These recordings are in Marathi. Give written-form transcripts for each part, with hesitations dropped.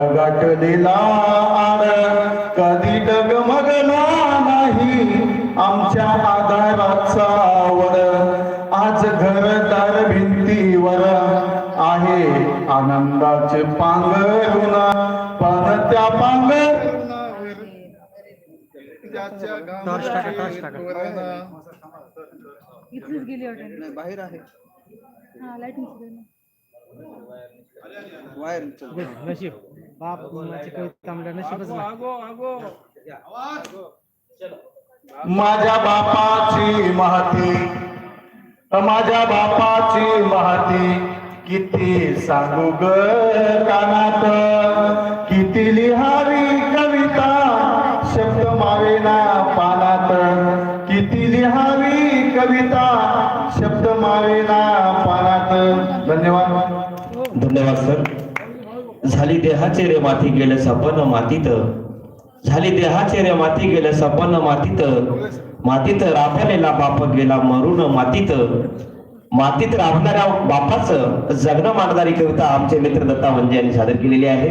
गाठलेला आड कधी डगमगला नाही आमच्या आधाराचा वड. आज घरदार भिंतीवर आहे आनंदाचे पांघरुण, पण त्या इथलीच गेली हॉटेल बाहेर आहे हा लाईटिंग वायर नशीब बाप मुलाची कविता म्हणलं नशीबच माझ्या बापाची महती, माझ्या बापाची महती किती सांगू ग कानात. किती लिहावी कविता शब्द मावेना पानात. किती लिहावी कविता शब्द मावेना पानात. धन्यवाद. धन्यवाद सर. झाली देहाचे रे माती गेलं सपन मातीत, झाली देहाचे रे माती गेलं सपन मातीत. मातीत राबलेला बाप गेला मरून मातीत. मातीत राबणाऱ्या बापाचं जगणं मांडणारी कविता आमचे मित्र दत्ता वंजे यांनी सादर केलेली आहे.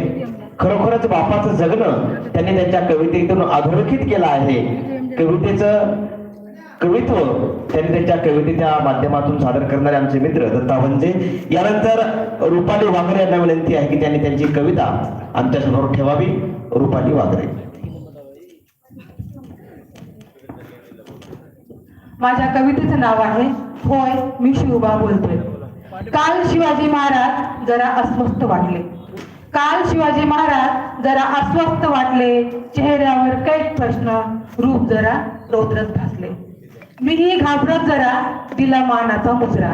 खरोखरच बापाचं जगणं त्यांनी त्यांच्या कवितेतून अधोरेखित केलं आहे. कवितेचं कवित्व त्यांनी त्यांच्या कवितेच्या माध्यमातून सादर करणारे आमचे मित्र दत्ता वंजे. यानंतर रुपाली वाघरे यांना विनंती आहे की त्यांनी त्यांची कविता आमच्या समोर ठेवावी. रुपाली वाघरे. माझ्या कवितेचं नाव आहे होय मी शिवबा बोलतोय. काल शिवाजी महाराज जरा अस्वस्थ वाटले. काल शिवाजी महाराज जरा अस्वस्थ वाटले. चेहऱ्यावर कैक प्रश्न, रूप जरा रौद्रत भासले. मीही घाबरत जरा दिला मानाचा मुजरा.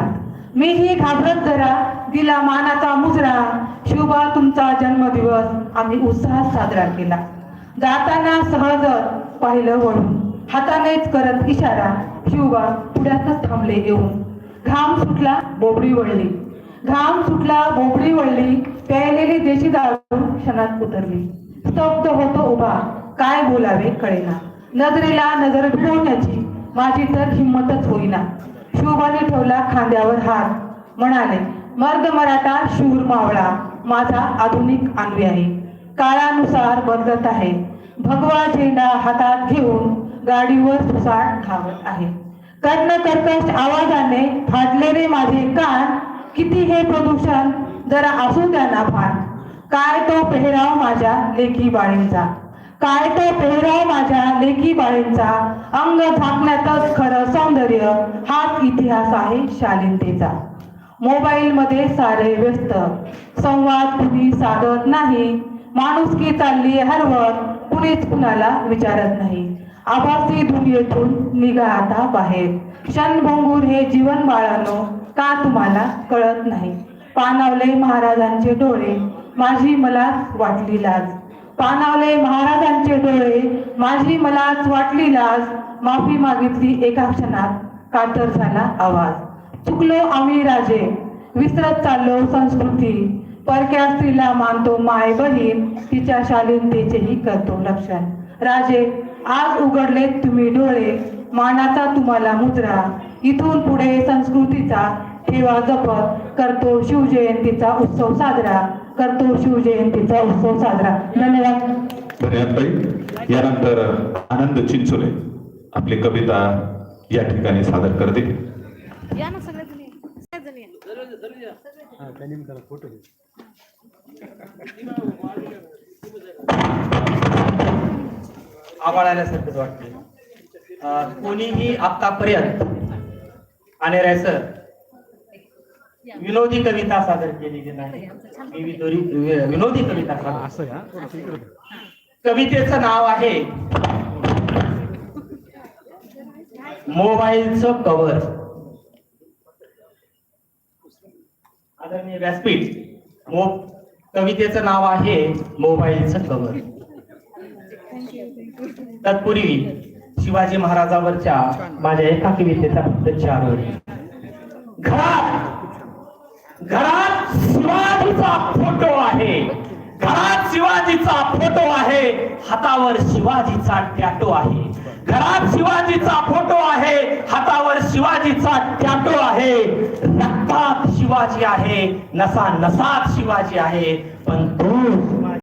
मीही घाबरत जरा दिला मानाचा मुजरा. शिवबा तुमचा जन्मदिवस आम्ही उत्साहात साजरा केला. जाताना सहज पाहिलं वळून, हातानेच करत इशारा. शिवबा पुढ्यातच थांबले येऊन. घाम सुटला बोबडी वळली, घाम सुटला बोबडी वळली. प्यायलेली देशी दारू क्षणात उतरली. स्तब्ध होतो उभा, काय बोलावे कळेना. नजरेला नजर भिडवण्याची माझी तर हिंमतच होईना. शिवबाने ठेवला खांद्यावर हात, म्हणाले मर्द मराठा शूर मावळा माझा आधुनिक अन्वी आहे. काळानुसार बदलत आहे. भगवा झेंडा हातात घेऊन गाडीवर सुसाट धावत आहे. कर्ण कर्कश आवाजाने फाटले रे माझे कान. किती हे प्रदूषण जरा असू द्या ना भान. काय तो पेहराव माझ्या लेकी बाळींचा, काय तो पेहराव माझ्या लेकी बाळींचा. अंग झाकण्यातच खरं सौंदर्य, हाच इतिहास आहे शालीनतेचा. मोबाईल मध्ये सारे व्यस्त, संवाद कुणी साधत नाही. माणुसकी चालली हरवत, कुणीच कुणाला विचारत नाही. आभासी दुनियेतून निघा आता बाहेर. क्षणभंगूर हे जीवन बाळानो, का तुम्हाला कळत नाही. पाणावले महाराजांचे डोळे, माझी मलाच वाटली लाज. पाणावले महाराजांचे डोळे, माझी मलाच वाटली लाज. माफी मागितली एका क्षणात, कातर झाला आवाज. चुकलो आम्ही राजे, विसरत चाललो संस्कृती. परक्या स्त्रीला मानतो माय बहीण, तिच्या शालीनतेचेही करतो रक्षण. राजे आज उघडले तुम्ही डोळे, मानाचा तुम्हाला मुजरा. इथून पुढे संस्कृतीचा ठेवा जपत, करतो शिवजयंतीचा उत्सव साजरा. करतो शिवजयंतीचा उत्सव साजरा. धन्यवाद. धन्यवाद. यानंतर आनंद चिंचोले आपली कविता या ठिकाणी सादर करते. या ना सगळेजण फोटो. आभाळ आल्यासारखंच वाटते. कोणीही आतापर्यंत आणि सर विनोदी कविता सादर केलेली नाही. मी विनोदी कविता सादर. कवितेचं नाव आहे मोबाईलचं कव्हर. आदरणीय व्यासपीठ, कवितेचं नाव आहे मोबाईलचं कव्हर. तत्पूर्वी शिवाजी महाराजांवरच्या माझ्या एका कवितेचा फक्त 4 ओळी. घरात शिवाजीचा फोटो आहे, घरात शिवाजीचा फोटो आहे, हातावर शिवाजीचा टॅटो आहे. घरात शिवाजीचा फोटो आहे, हातावर शिवाजीचा टॅटो आहे. रक्तात शिवाजी आहे, नसा नसात शिवाजी आहे, पण तो